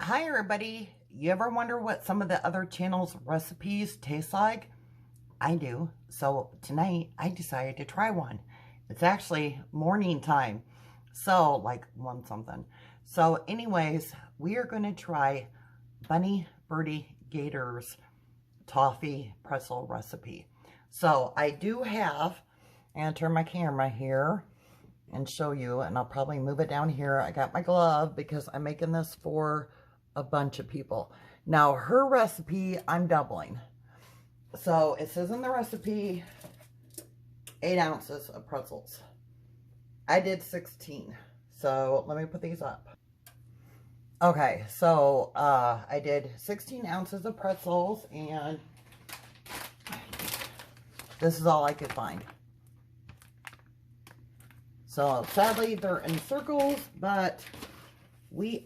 Hi everybody. You ever wonder what some of the other channels' recipes taste like? I do. So tonight I decided to try one. It's actually morning time. So like 1 something. So anyways, we are going to try Bunny Bird Gator's Toffee pretzel recipe. So I do have, and turn my camera here and show you, and I'll probably move it down here. I got my glove because I'm making this for a bunch of people. Now her recipe, I'm doubling. So it says in the recipe 8 ounces of pretzels. I did 16. So let me put these up. Okay, so I did 16 ounces of pretzels, and this is all I could find. So sadly they're in circles, but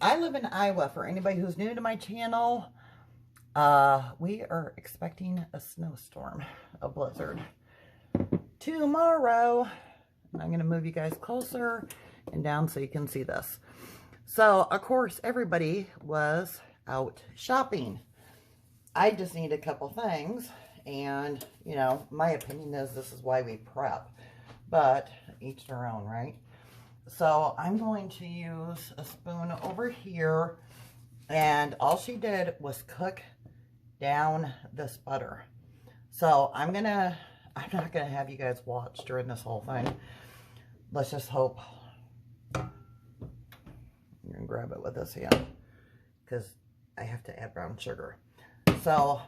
I live in Iowa. For anybody who's new to my channel, we are expecting a snowstorm, a blizzard tomorrow. I'm going to move you guys closer and down so you can see this. So of course everybody was out shopping. I just need a couple things, and you know, my opinion is this is why we prep, but each their own, right? So I'm going to use a spoon over here, and all she did was cook down this butter. So I'm not gonna have you guys watch during this whole thing. Let's just hope. I'm gonna grab it with this hand because I have to add brown sugar. So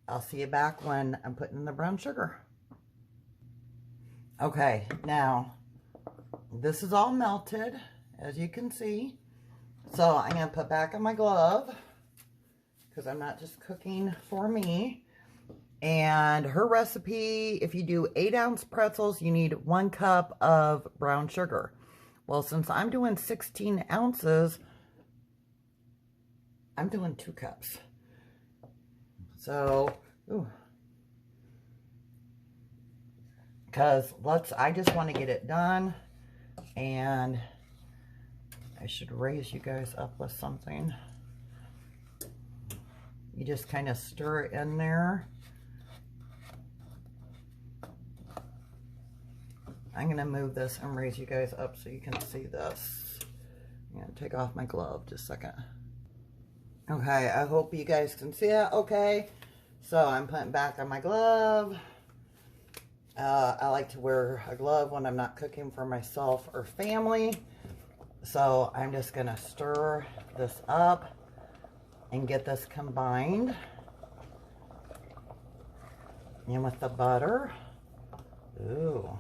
I'll see you back when I'm putting in the brown sugar. Okay, now this is all melted, as you can see. So I'm going to put back on my glove because I'm not just cooking for me. And her recipe, if you do 8-ounce pretzels, you need 1 cup of brown sugar. Well, since I'm doing 16 ounces, I'm doing 2 cups. So, because I just want to get it done. And I should raise you guys up with something. You just kind of stir it in there. I'm going to move this and raise you guys up so you can see this. I'm going to take off my glove just a second. Okay, I hope you guys can see it okay. So I'm putting back on my glove. I like to wear a glove when I'm not cooking for myself or family. So I'm just going to stir this up and get this combined in with the butter. Ooh.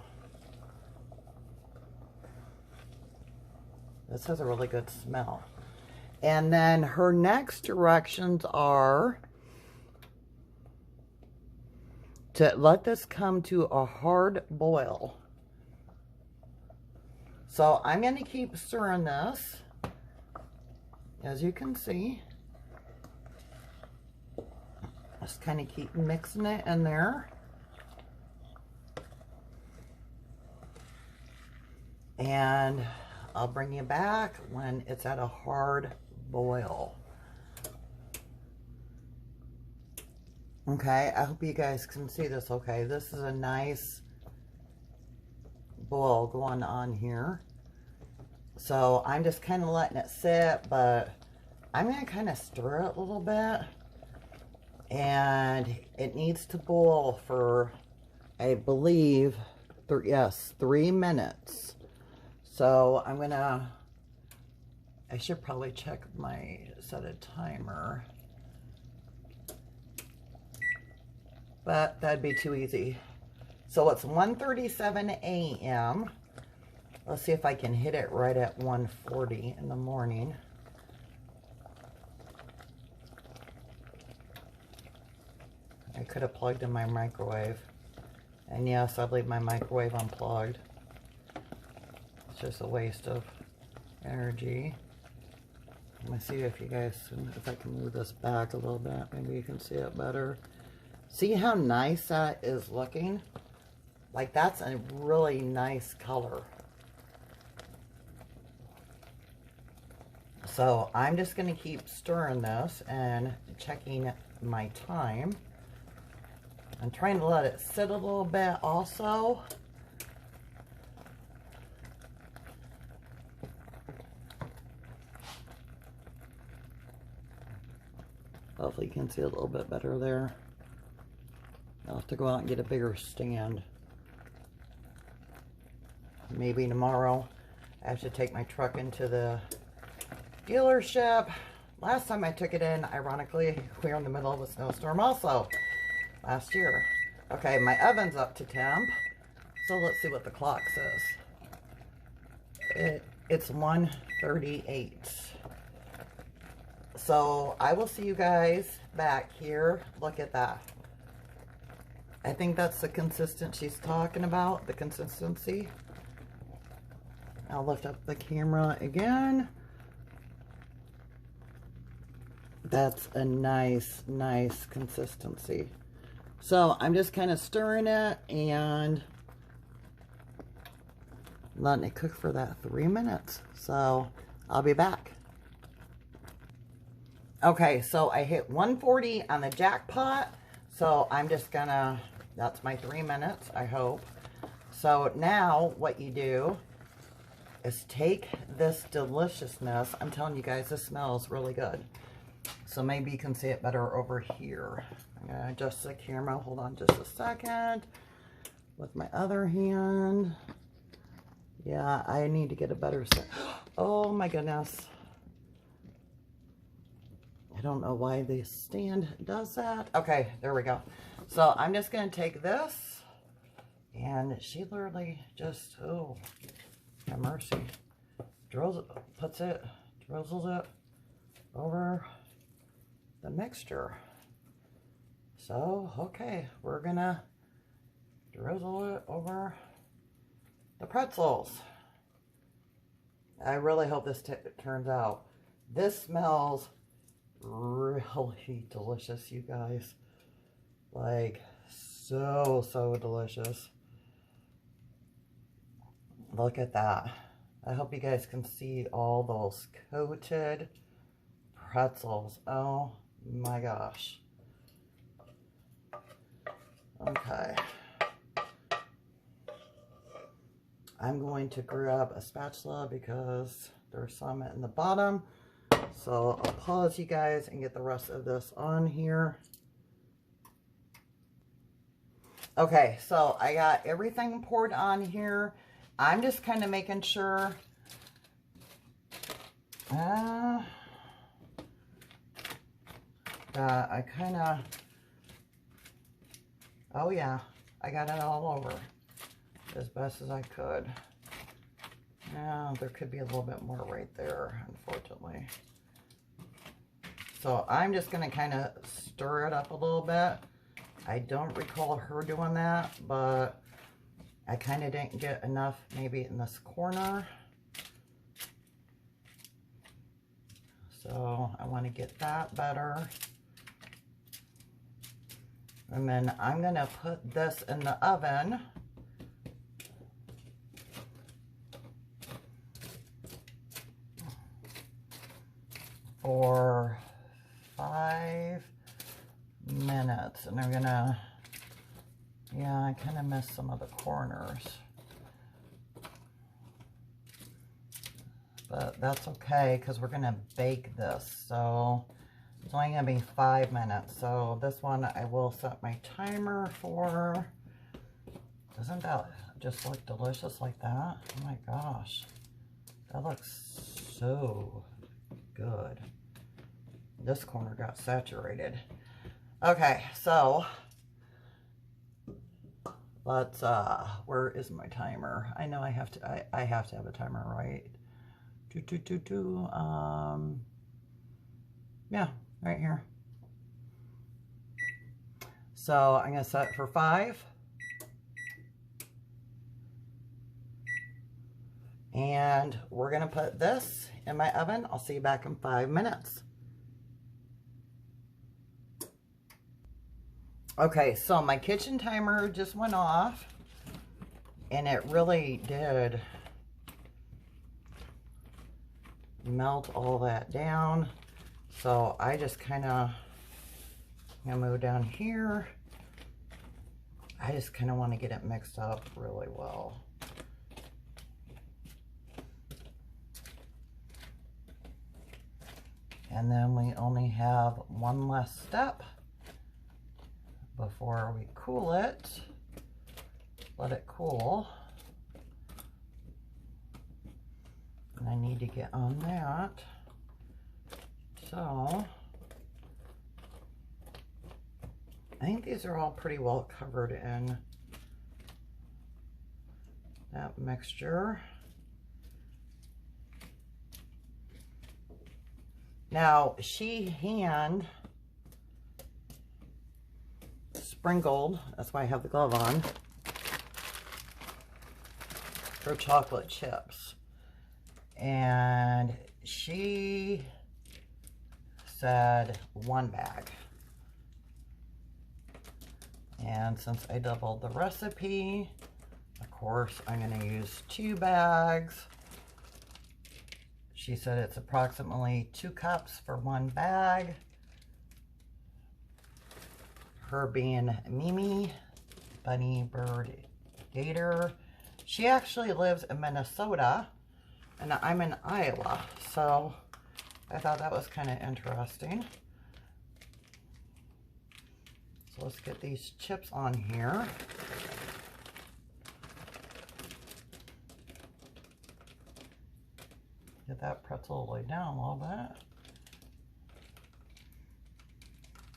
This has a really good smell. And then her next directions are to let this come to a hard boil. So I'm going to keep stirring this, as you can see. Just kind of keep mixing it in there. And I'll bring you back when it's at a hard boil. Okay, I hope you guys can see this okay. This is a nice boil going on here. So I'm just kind of letting it sit, but I'm going to kind of stir it a little bit. And it needs to boil for, I believe, 3 minutes. So I'm going to, I should probably check my set a timer. But that'd be too easy. So it's 1:37 a.m. Let's see if I can hit it right at 1:40 in the morning. I could have plugged in my microwave. And yes, I'd leave my microwave unplugged. It's just a waste of energy. Let me see if you guys, if I can move this back a little bit. Maybe you can see it better. See how nice that is looking? Like, that's a really nice color. So I'm just going to keep stirring this and checking my time. I'm trying to let it sit a little bit also. Hopefully you can see a little bit better there. I'll have to go out and get a bigger stand. Maybe tomorrow I have to take my truck into the dealership. Last time I took it in, ironically, we were in the middle of a snowstorm also last year. Okay, my oven's up to temp. So let's see what the clock says. It's 1:38. So I will see you guys back here. Look at that. I think that's the consistency she's talking about, the consistency. I'll lift up the camera again. That's a nice, nice consistency. So I'm just kind of stirring it and letting it cook for that 3 minutes. So I'll be back. Okay, so I hit 140 on the jackpot. So I'm just gonna, that's my 3 minutes, I hope. So now what you do is take this deliciousness. I'm telling you guys, this smells really good. So maybe you can see it better over here. I'm gonna adjust the camera. Hold on just a second. With my other hand. Yeah, I need to get a better set. Oh my goodness. I don't know why the stand does that. Okay, there we go. So I'm just gonna take this, and she literally just, oh, have mercy. Drizzles it over the mixture. So, okay, we're gonna drizzle it over the pretzels. I really hope this turns out. This smells really delicious, you guys. Like, so delicious. Look at that. I hope you guys can see all those coated pretzels. Oh my gosh. Okay. I'm going to grab a spatula because there's some in the bottom. So I'll pause you guys and get the rest of this on here. Okay, so I got everything poured on here. I'm just kind of making sure I kind of, oh yeah, I got it all over as best as I could. Yeah, there could be a little bit more right there, unfortunately. So I'm just going to kind of stir it up a little bit. I don't recall her doing that, but I kind of didn't get enough maybe in this corner. So I want to get that better. And then I'm going to put this in the oven. For 5 minutes. And I'm gonna, yeah, I kind of missed some of the corners. But that's okay, because we're gonna bake this. So it's only gonna be 5 minutes. So this one I will set my timer for. Doesn't that just look delicious like that? Oh my gosh. That looks so good. This corner got saturated. Okay, so let's where is my timer? I know I have to have a timer, right? Yeah, right here. So I'm gonna set it for 5. And we're gonna put this in my oven. I'll see you back in 5 minutes. Okay, so my kitchen timer just went off, and it really did melt all that down. So I just kind of, I'm gonna move down here. I just kind of want to get it mixed up really well. And then we only have one less step before we cool it. Let it cool. And I need to get on that. So I think these are all pretty well covered in that mixture. Now, she hand sprinkled, that's why I have the glove on, her chocolate chips. And she said 1 bag. And since I doubled the recipe, of course, I'm going to use 2 bags. She said it's approximately 2 cups for 1 bag. Her being Mimi, Bunny Bird Gator. She actually lives in Minnesota, and I'm in Iowa, so I thought that was kind of interesting. So let's get these chips on here. Get that pretzel laid down a little bit.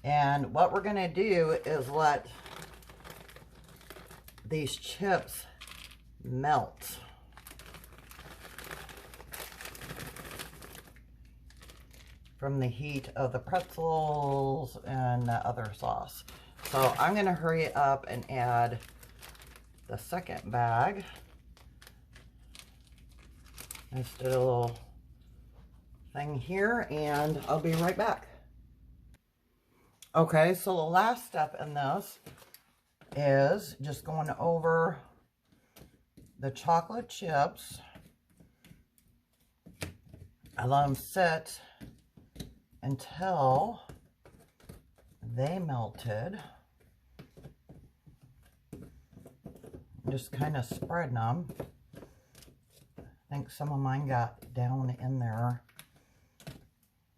And what we're going to do is let these chips melt. From the heat of the pretzels and the other sauce. So I'm going to hurry up and add the second bag. I just did a little thing here, and I'll be right back. Okay, so the last step in this is just going over the chocolate chips. I let them sit until they melted. Just kind of spreading them. I think some of mine got down in there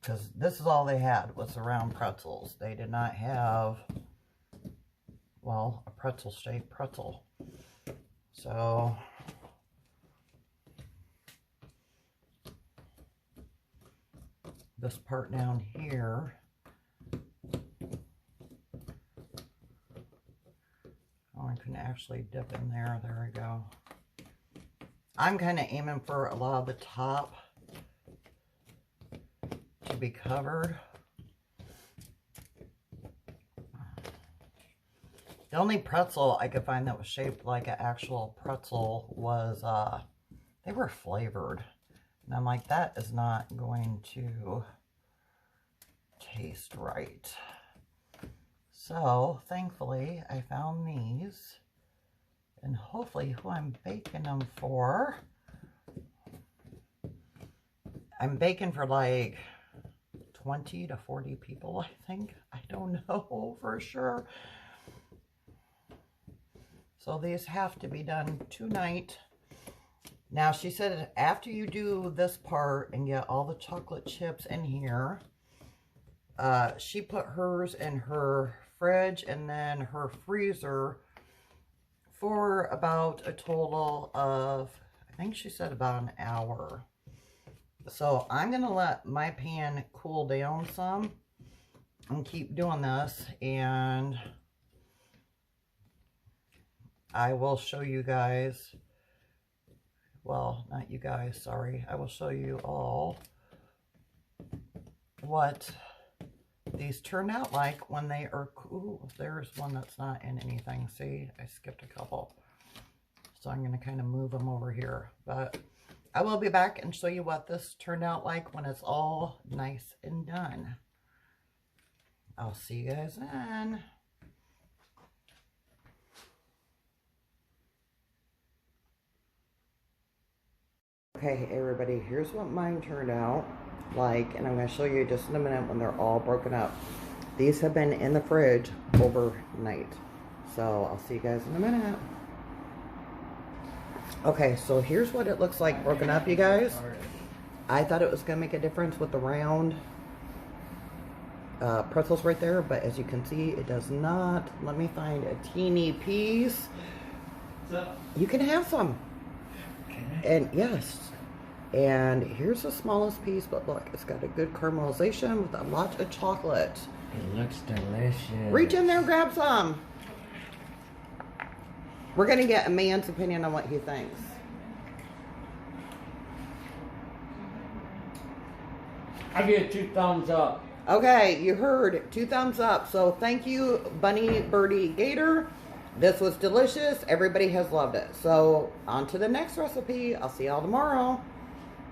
because this is all they had was the round pretzels. They did not have, well, a pretzel-shaped pretzel. So this part down here, oh, I can actually dip in there. There we go. I'm kind of aiming for a lot of the top to be covered. The only pretzel I could find that was shaped like an actual pretzel was, they were flavored. And I'm like, that is not going to taste right. So, thankfully, I found these. And hopefully who I'm baking them for. I'm baking for like 20 to 40 people, I think. I don't know for sure. So these have to be done tonight. Now, she said after you do this part and get all the chocolate chips in here, she put hers in her fridge and then her freezer for about a total of, I think she said about an hour. So I'm going to let my pan cool down some and keep doing this, and I will show you guys, well, not you guys, sorry. I will show you all what these turn out like when they are cool. There's one that's not in anything. See, I skipped a couple. So I'm going to kind of move them over here. But I will be back and show you what this turned out like when it's all nice and done. I'll see you guys then. Okay, everybody, here's what mine turned out like, and I'm going to show you just in a minute when they're all broken up. These have been in the fridge overnight. So I'll see you guys in a minute. Okay, so here's what it looks like broken up, you guys. I thought it was going to make a difference with the round pretzels right there, but as you can see, it does not. Let me find a teeny piece. You can have some. And yes, and here's the smallest piece, but look, it's got a good caramelization with a lot of chocolate. It looks delicious. Reach in there and grab some. We're going to get a man's opinion on what he thinks. I get 2 thumbs up. Okay, you heard 2 thumbs up. So thank you, Bunny Bird Gator. This was delicious. Everybody has loved it. So on to the next recipe. I'll see y'all tomorrow.